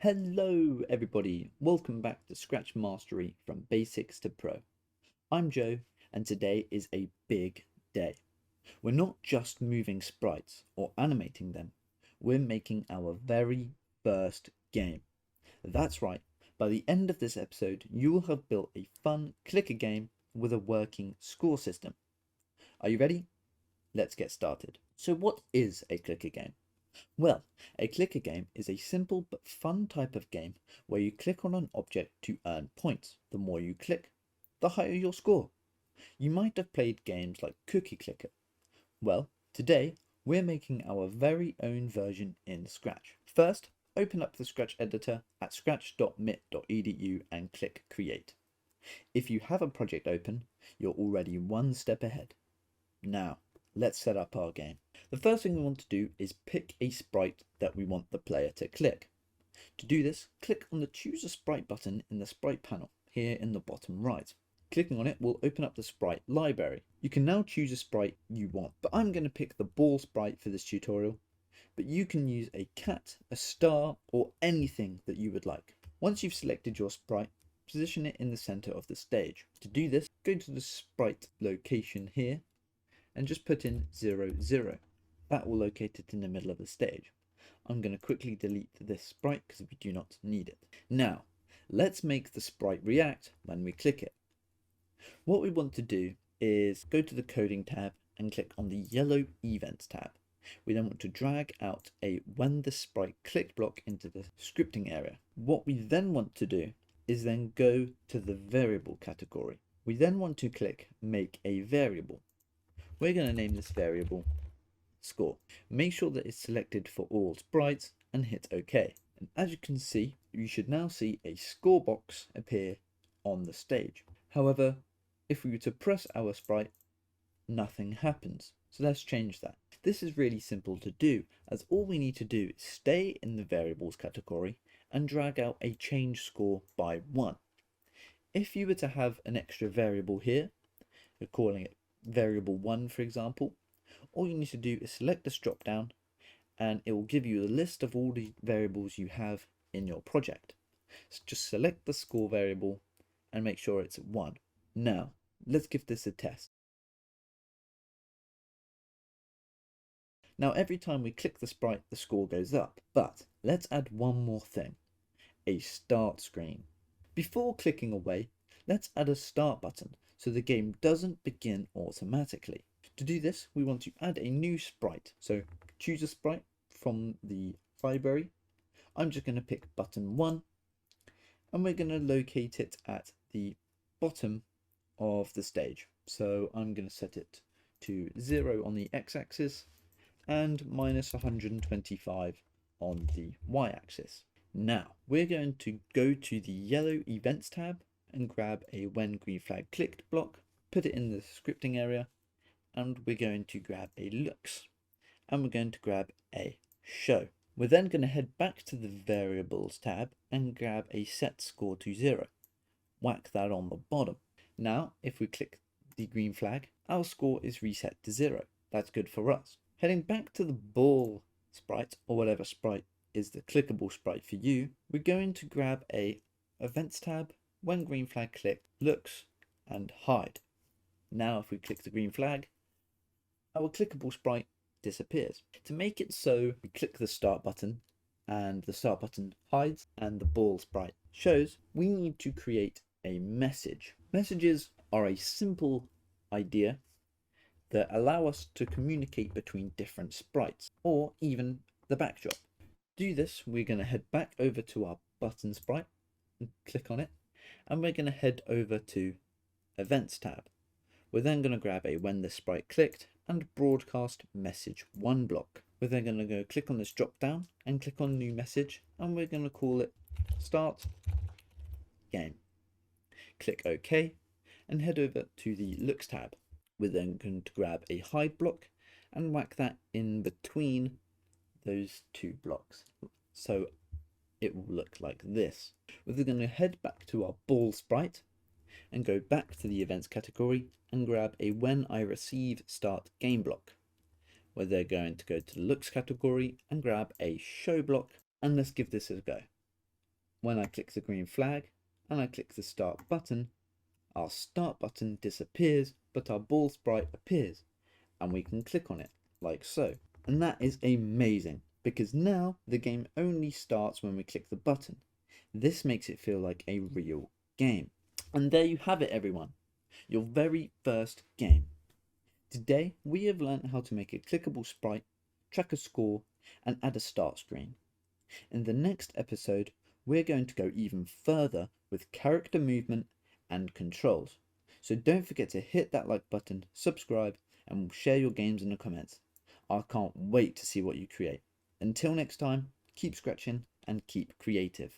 Hello everybody, welcome back to Scratch Mastery from Basics to Pro. I'm Joe and today is a big day. We're not just moving sprites or animating them, we're making our very first game. That's right, by the end of this episode you will have built a fun clicker game with a working score system. Are you ready? Let's get started. So what is a clicker game? Well, a clicker game is a simple but fun type of game where you click on an object to earn points. The more you click, the higher your score. You might have played games like Cookie Clicker. Well, today we're making our very own version in Scratch. First, open up the Scratch editor at scratch.mit.edu and click Create. If you have a project open, you're already one step ahead. Now, let's set up our game. The first thing we want to do is pick a sprite that we want the player to click. To do this, click on the Choose a Sprite button in the Sprite panel, here in the bottom right. Clicking on it will open up the sprite library. You can now choose a sprite you want, but I'm going to pick the ball sprite for this tutorial, but you can use a cat, a star, or anything that you would like. Once you've selected your sprite, position it in the center of the stage. To do this, go to the sprite location here, and just put in 0, 0. That will locate it in the middle of the stage. I'm going to quickly delete this sprite because we do not need it. Now, let's make the sprite react when we click it. What we want to do is go to the coding tab and click on the yellow events tab. We then want to drag out a when the sprite clicked block into the scripting area. What we then want to do is then go to the variable category. We then want to click make a variable. We're going to name this variable score. Make sure that it's selected for all sprites and hit OK. And as you can see, you should now see a score box appear on the stage. However, if we were to press our sprite, nothing happens. So let's change that. This is really simple to do, as all we need to do is stay in the variables category and drag out a change score by 1. If you were to have an extra variable here, we're calling it variable 1 for example, all you need to do is select this drop down and it will give you a list of all the variables you have in your project. So just select the score variable and make sure it's 1. Now let's give this a test. Now every time we click the sprite the score goes up, but let's add one more thing, a start screen. Before clicking away, let's add a start button so the game doesn't begin automatically. To do this, we want to add a new sprite. So choose a sprite from the library. I'm just going to pick button 1 and we're going to locate it at the bottom of the stage. So I'm going to set it to 0 on the x-axis and minus 125 on the y-axis. Now we're going to go to the yellow events tab and grab a when green flag clicked block, put it in the scripting area, and we're going to grab a looks and we're going to grab a show. We're then going to head back to the variables tab and grab a set score to 0. Whack that on the bottom. Now if we click the green flag, our score is reset to 0. That's good for us. Heading back to the ball sprite, or whatever sprite is the clickable sprite for you, we're going to grab a events tab, when green flag clicked, looks, and hide. Now if we click the green flag, our clickable sprite disappears. To make it so, we click the start button and the start button hides and the ball sprite shows, we need to create a message. Messages are a simple idea that allow us to communicate between different sprites or even the backdrop. To do this, we're going to head back over to our button sprite and click on it, and we're going to head over to events tab. We're then going to grab a when the sprite clicked and broadcast message 1 block. We're then going to go click on this drop down and click on new message, and we're going to call it start game. Click OK and head over to the looks tab. We're then going to grab a hide block and whack that in between those two blocks. So it will look like this. We're then going to head back to our ball sprite and go back to the events category and grab a when I receive start game block. We're then going to go to the looks category and grab a show block, and let's give this a go. when I click the green flag and I click the start button, our start button disappears, but our ball sprite appears, and we can click on it like so. And that is amazing, because now the game only starts when we click the button. This makes it feel like a real game. And there you have it, everyone, your very first game. Today we have learned how to make a clickable sprite, track a score, and add a start screen. In the next episode, we're going to go even further with character movement and controls. So don't forget to hit that like button, subscribe, and share your games in the comments. I can't wait to see what you create. Until next time, keep scratching and keep creative.